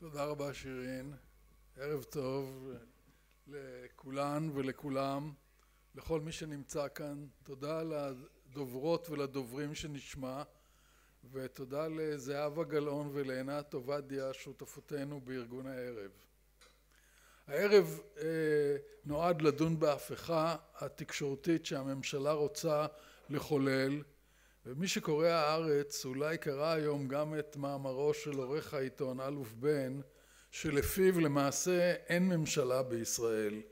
תודה רבה שירין, ערב טוב לכולן ולכולם, לכל מי שנמצא כאן. תודה לדוברות ולדוברים שנשמע, ותודה לזהבה גלאון ולעינת עובדיה, שותפותינו בארגון הערב. הערב נועד לדון בהפיכה התקשורתית שהממשלה רוצה לחולל, ומי שקורא הארץ אולי קרא היום גם את מאמרו של עורך העיתון אלוף בן, שלפיו למעשה אין ממשלה בישראל,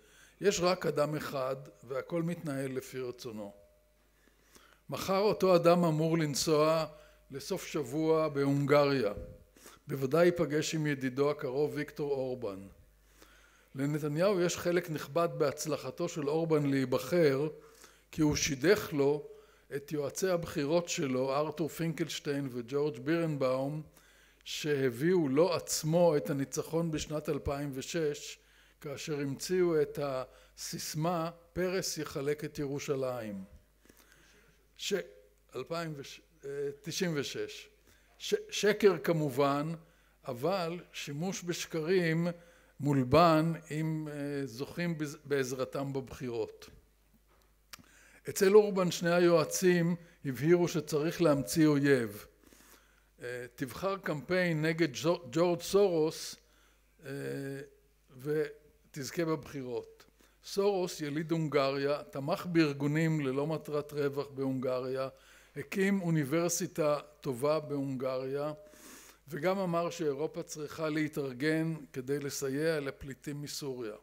יש רק אדם אחד והכל מתנהל לפי רצונו. מחר אותו אדם אמור לנסוע לסוף שבוע בהונגריה, בוודאי ייפגש עם ידידו הקרוב ויקטור אורבן. לנתניהו יש חלק נכבד בהצלחתו של אורבן להיבחר, כי הוא שידך לו את יועצי הבחירות שלו, ארתור פינקלשטיין וג'ורג' בירנבאום, שהביאו לו עצמו את הניצחון בשנת 2006, כאשר המציאו את הסיסמה פרס יחלק את ירושלים. 96. שקר כמובן, אבל שימוש בשקרים מולבן אם זוכים בעזרתם בבחירות. אצל אורבן שני היועצים הבהירו שצריך להמציא אויב. תבחר קמפיין נגד ג'ורג' סורוס ותזכה בבחירות. סורוס יליד הונגריה, תמך בארגונים ללא מטרת רווח בהונגריה, הקים אוניברסיטה טובה בהונגריה, וגם אמר שאירופה צריכה להתארגן כדי לסייע לפליטים מסוריה.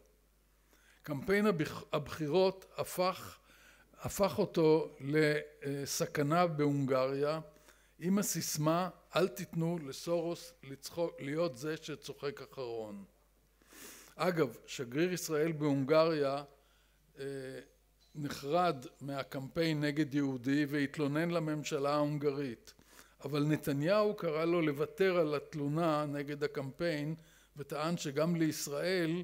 קמפיין הבחירות הפך אותו לסכנה בהונגריה, עם הסיסמה אל תיתנו לסורוס להיות זה שצוחק אחרון. אגב, שגריר ישראל בהונגריה נחרד מהקמפיין נגד יהודי והתלונן לממשלה ההונגרית, אבל נתניהו קרא לו לוותר על התלונה נגד הקמפיין וטען שגם לישראל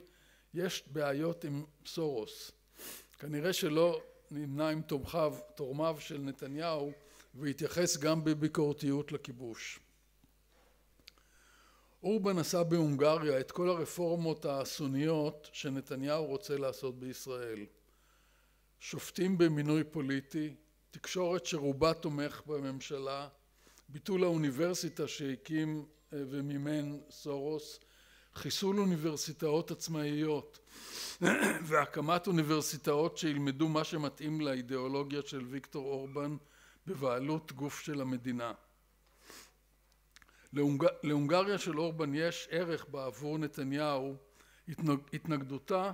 יש בעיות עם סורוס. כנראה שלא נמנה עם תורמיו של נתניהו והתייחס גם בביקורתיות לכיבוש. אורבן עשה בהונגריה את כל הרפורמות הסוניות שנתניהו רוצה לעשות בישראל. שופטים במינוי פוליטי, תקשורת שרובה תומך בממשלה, ביטול האוניברסיטה שהקים ומימן סורוס, חיסול אוניברסיטאות עצמאיות והקמת אוניברסיטאות שילמדו מה שמתאים לאידיאולוגיה של ויקטור אורבן בבעלות גוף של המדינה. להונגריה של אורבן יש ערך בעבור נתניהו, התנגדותה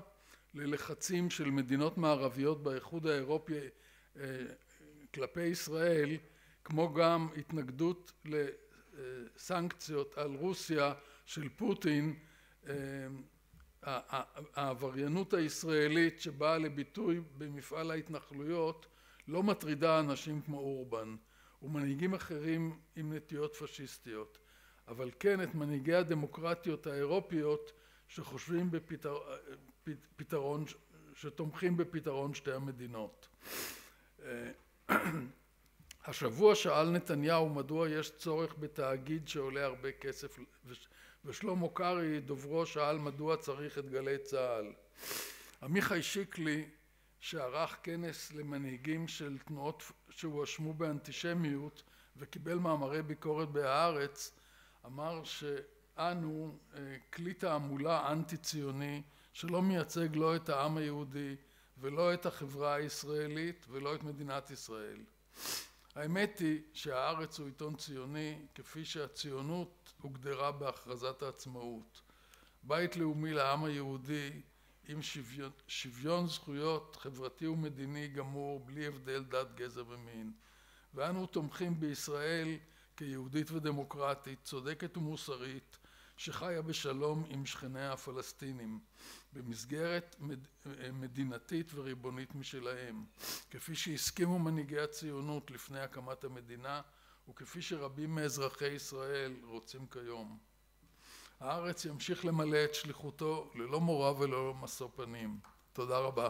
ללחצים של מדינות מערביות באיחוד האירופי כלפי ישראל, כמו גם התנגדות לסנקציות על רוסיה של פוטין. העבריינות הישראלית שבאה לביטוי במפעל ההתנחלויות לא מטרידה אנשים כמו אורבן ומנהיגים אחרים עם נטיות פשיסטיות, אבל כן את מנהיגי הדמוקרטיות האירופיות שחושבים בפתרון, שתומכים בפתרון שתי המדינות. השבוע שאל נתניהו מדוע יש צורך בתאגיד שעולה הרבה כסף, ושלמה קרעי דוברו שאל מדוע צריך את גלי צה"ל. עמיחי שיקלי שערך כנס למנהיגים של תנועות שהואשמו באנטישמיות וקיבל מאמרי ביקורת בהארץ, אמר שאנו כלי תעמולה אנטי ציוני שלא מייצג לא את העם היהודי ולא את החברה הישראלית ולא את מדינת ישראל. האמת היא שהארץ הוא עיתון ציוני כפי שהציונות הוגדרה בהכרזת העצמאות. בית לאומי לעם היהודי עם שוויון זכויות חברתי ומדיני גמור בלי הבדל דת, גזע ומין. ואנו תומכים בישראל כיהודית ודמוקרטית, צודקת ומוסרית, שחיה בשלום עם שכניה הפלסטינים, במסגרת מדינתית וריבונית משלהם, כפי שהסכימו מנהיגי הציונות לפני הקמת המדינה, וכפי שרבים מאזרחי ישראל רוצים כיום. הארץ ימשיך למלא את שליחותו ללא מורא וללא משוא פנים. תודה רבה.